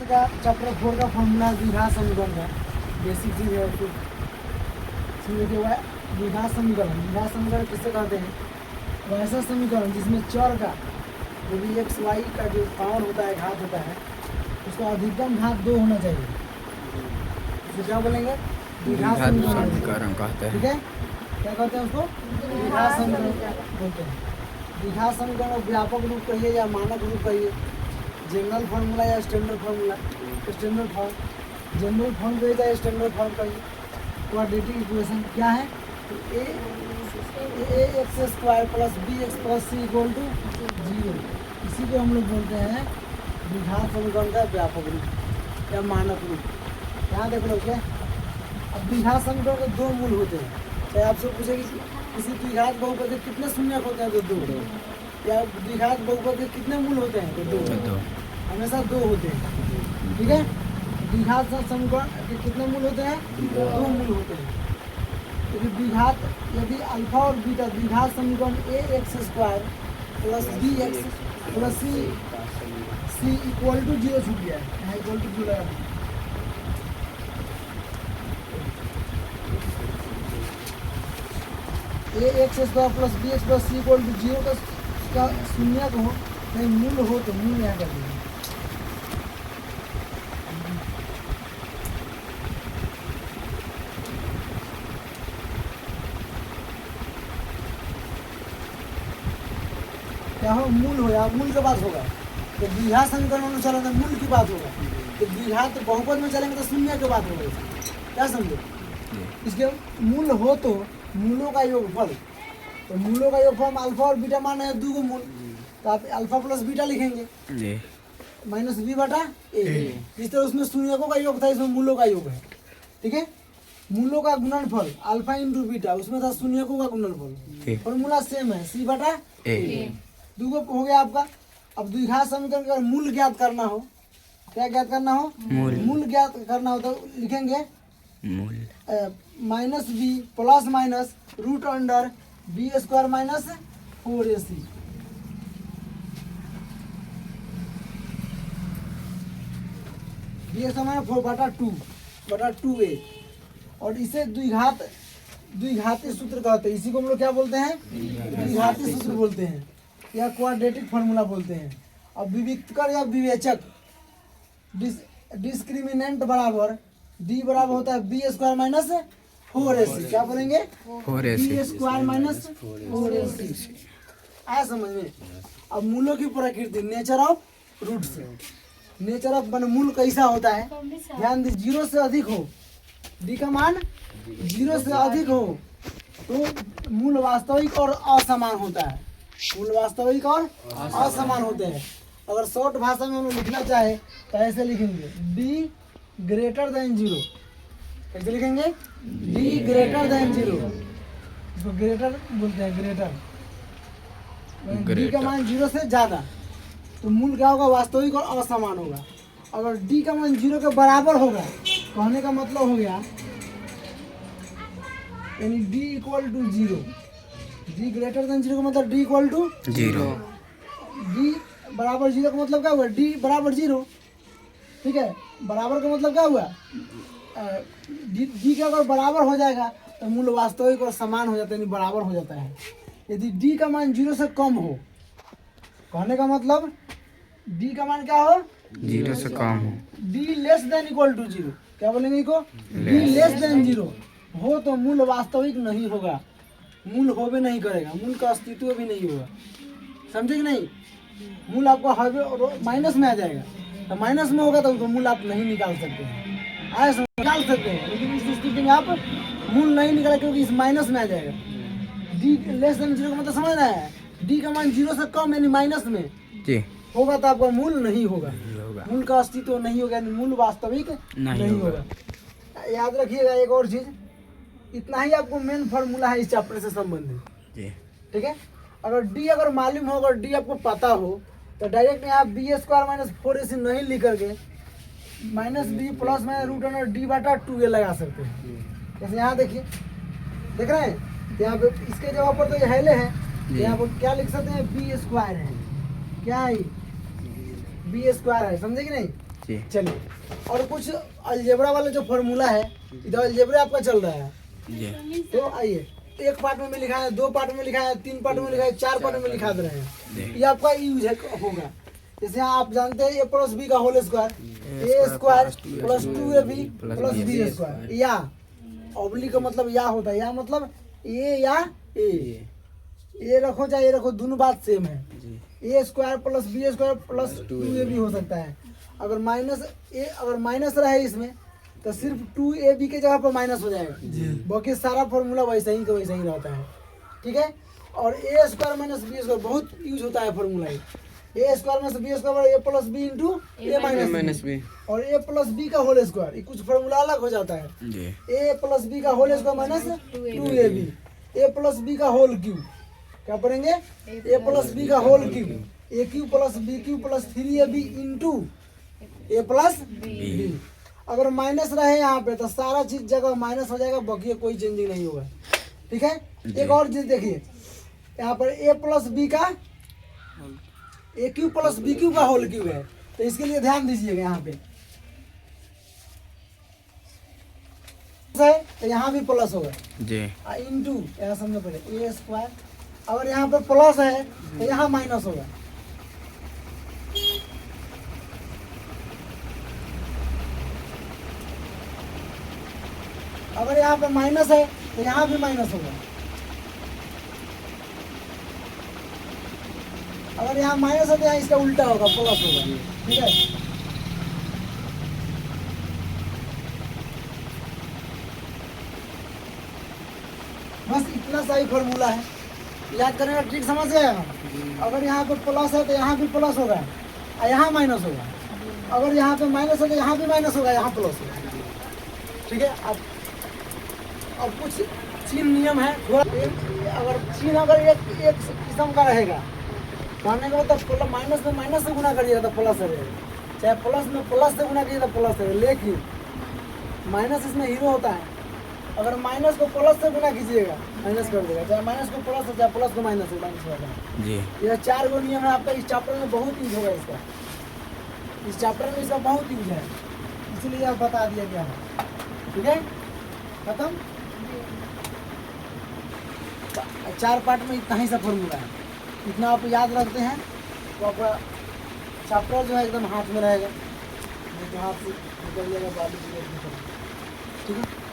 का चैप्टर 4 का फॉर्मूला द्विघात समीकरण का बेसिक चीज़ है। तो देखिए वह द्विघात समीकरण किससे कहते हैं? वैसा समीकरण जिसमें चर का जो भी एक्स वाई का जो पावर होता है, घात होता है, उसका अधिकतम घात 2 होना चाहिए। तो क्या बोलेंगे? द्विघात समीकरण कहते हैं। ठीक है, क्या कहते हैं उसको? द्विघात समीकरण बोलते हैं। द्विघात समीकरण व्यापक रूप कहिए या मानक रूप कहिए, जनरल फार्मूला या standard formula. Standard form, general form कहिए या स्टैंडर्ड फॉर्म कहिए। क्वाड्रेटिक इक्वेशन क्या है? तो a x square plus b x plus c equal to 0, इसी को हम लोग बोलते हैं द्विघात समीकरण का व्यापक रूप या मानक रूप। यहाँ देख लो क्या, अब द्विघात समीकरण के 2 मूल होते हैं। चाहे आपसे पूछे कि किसी द्विघात बहुपद के कितने शून्यक होते हैं? तो 2। या द्विघात बहुपद के कितने मूल होते हैं? तो 2। हमेशा 2 होते हैं। ठीक है, द्विघात समीकरण के कितने मूल होते हैं? 2 मूल होते हैं। यदि द्विघात, यदि अल्फा और बीटा द्विघात समीकरण a x square plus b x plus c equal to 0 छूट गया है, यहाँ इक्वल टू 0 लगा। A x square plus b x plus c equal to 0 का शून्य हो, कहीं मूल हो तो मूल यहाँ कर देंगे। क्या हो? मूल हो, या मूल के बात होगा। तो द्विघात समीकरण में चलेंगे मूल की बात होगा, तो द्विघात बहुपद में चलेंगे तो शून्य की बात होगा। क्या समझे? इसके मूल हो तो मूलों का योगफल, तो मूलों का योगफल अल्फा और बीटा मान है 2 मूल, तो आप अल्फा प्लस बीटा लिखेंगे माइनस बी बटा ए। इस तरह उसमें शून्यकों का योग था, इसमें मूलों का योग है। ठीक है, मूलों का गुणनफल अल्फा इंटू बीटा, उसमें था शून्यकों का गुणनफल, फॉर्मूला सेम है सी बटा ए। 2 हो गया आपका। अब द्विघात समीकरण का मूल ज्ञात करना हो, क्या ज्ञात करना हो? मूल ज्ञात करना हो तो लिखेंगे minus B plus minus root under B square minus 4ac। B square 4 बटा 2a। और इसे द्विघाती सूत्र कहते हैं। इसी को हम लोग क्या बोलते हैं? द्विघाती सूत्र बोलते हैं या क्वाड्रेटिक फार्मूला बोलते हैं। अब विविक्तकर या विवेचक, डिस्क्रिमिनेंट बराबर डी बराबर होता है बी स्क्वायर माइनस 4ac। क्या बोलेंगे? B square minus 4ac। आया समझ में? अब मूलों की प्रकृति, nature of roots, nature of मूल कैसा होता है? ध्यान दीजिए, 0 से अधिक हो, डी का मान 0 से अधिक हो तो मूल वास्तविक और असमान होता है। मूल वास्तविक और असमान होते हैं। अगर शॉर्ट भाषा में हम लिखना चाहे तो ऐसे लिखेंगे डी ग्रेटर देन 0। कैसे लिखेंगे? डी ग्रेटर देन 0, इसको ग्रेटर बोलते हैं, ग्रेटर। डी का मान 0 से ज्यादा तो मूल क्या होगा? वास्तविक और असमान होगा। अगर डी का मान 0 के बराबर होगा, कहने का मतलब हो गया यानी D equal to 0। D greater than 0 का मतलब डी इक्वल टू 0। डी बराबर 0 का मतलब क्या हुआ? डी बराबर 0। ठीक है, बराबर का मतलब क्या हुआ? डी का अगर बराबर हो जाएगा तो मूल वास्तविक और समान हो जाता है, यानी बराबर हो जाता है। यदि डी का मान 0 से कम हो, कहने का मतलब डी का मान क्या हो? 0 से कम हो। D less than equal to 0। क्या बोलेंगे इसको? डी लेस देन 0 हो तो मूल वास्तविक नहीं होगा, मूल हो भी नहीं करेगा, मूल का अस्तित्व भी नहीं होगा। समझे कि नहीं? मूल आपको माइनस में आ जाएगा, तो माइनस में होगा तो उसको मूल आप नहीं निकाल सकते हैं। आया निकाल सकते हैं, लेकिन इस स्थिति में आप मूल नहीं निकाले क्योंकि इस माइनस में आ जाएगा। डी लेस देन 0 का मतलब समझ रहा है? डी का मान 0 से कम यानी माइनस में जी होगा तो आपका मूल नहीं होगा, मूल का अस्तित्व नहीं होगा, यानी मूल वास्तविक नहीं होगा। याद रखिएगा एक और चीज, इतना ही आपको मेन फार्मूला है इस चैप्टर से संबंधित। ठीक है, अगर डी अगर मालूम हो, अगर डी आपको पता हो तो डायरेक्ट यहाँ बी स्क्वायर माइनस 4ac नहीं लिख करके minus B plus minus root under D बटा 2a लगा सकते हैं। जैसे यहाँ देखिए, देख रहे हैं? यहाँ पे इसके जगह पर तो ये हेले है, यहाँ पर क्या लिख सकते हैं? बी स्क्वायर है। क्या है? बी स्क्वायर है। समझे कि नहीं? जी। चलिए, और कुछ अलजेब्रा वाला जो फॉर्मूला है, इधर अलजेब्रा आपका चल रहा है। जी। तो आइए, एक पार्ट में लिखा है, 2 पार्ट में लिखा है, 3 पार्ट में लिखा है, 4 पार्ट में लिखा दे रहे हैं। ये आपका यूज होगा। जैसे आप जानते हैं a प्लस बी का whole square, a square plus 2ab plus b square, या ऑब्लिक का मतलब या होता है, या मतलब ए या ए रखो चाहे ए रखो, दोनों बात सेम है। A square plus b square plus 2ab हो सकता है। अगर माइनस रहे इसमें तो सिर्फ 2ab के जगह पर माइनस हो जाएगा, बाकी सारा फॉर्मूला वैसा ही का वैसा ही रहता है। ठीक है, और a square minus b square बहुत यूज होता है formula. A square minus b square a plus b into a minus b, और ए प्लस बी का होल स्क्वायर, ये कुछ फॉर्मूला अलग हो जाता है। ए प्लस बी का whole square minus 2ab, a plus b का होल क्यूब, क्या पढ़ेंगे, ए प्लस बी का whole cube, a cube plus b cube plus 3ab into A plus B. अगर माइनस रहे यहाँ पे तो सारा चीज जगह माइनस हो जाएगा, बाकी कोई चेंजिंग नहीं होगा। ठीक है, एक और चीज देखिए, यहाँ पर ए प्लस बी का ए क्यूब प्लस बी क्यूब का होल क्यूब है, तो इसके लिए ध्यान दीजिएगा। यहाँ पे है तो यहाँ भी प्लस होगा जी, इंटू, यहाँ समझो पहले ए स्क्वायर, अगर यहाँ पे प्लस है तो यहाँ माइनस होगा। अगर यहाँ पे माइनस है तो यहाँ भी माइनस होगा। अगर यहाँ माइनस है तो यहाँ इसका उल्टा होगा, प्लस होगा। ठीक है, बस इतना सा ही फॉर्मूला है, याद करने का ट्रिक समझ गए। अगर यहाँ पे प्लस है तो यहाँ भी प्लस होगा और यहाँ माइनस होगा। अगर यहाँ पे माइनस है तो यहाँ भी माइनस होगा, यहाँ प्लस होगा। ठीक है, अब कुछ चिन्ह नियम है थोड़ा। अगर चिन्ह अगर एक किस्म का रहेगा, मानने का मतलब माइनस में माइनस से गुना करिएगा तो प्लस रहेगा, चाहे प्लस में प्लस से गुना कीजिए तो प्लस रहेगा। लेकिन माइनस इसमें हीरो होता है, अगर माइनस को प्लस से गुना कीजिएगा माइनस कर देगा, चाहे माइनस को प्लस हो चाहे प्लस को माइनस हो, माइनस होगा जी। यह 4 गो नियम है आपका, इस चैप्टर में बहुत यूज होगा इसका, इस चैप्टर में इसका बहुत यूज है, इसलिए आप बता दिया गया है। ठीक है, खत्म। 4 पार्ट में इतना ही सा फॉर्मूला है, इतना आप याद रखते हैं तो आपका चैप्टर जो है एकदम हाथ में रहेगा, नहीं तो हाथ से निकल जाएगा। ठीक है।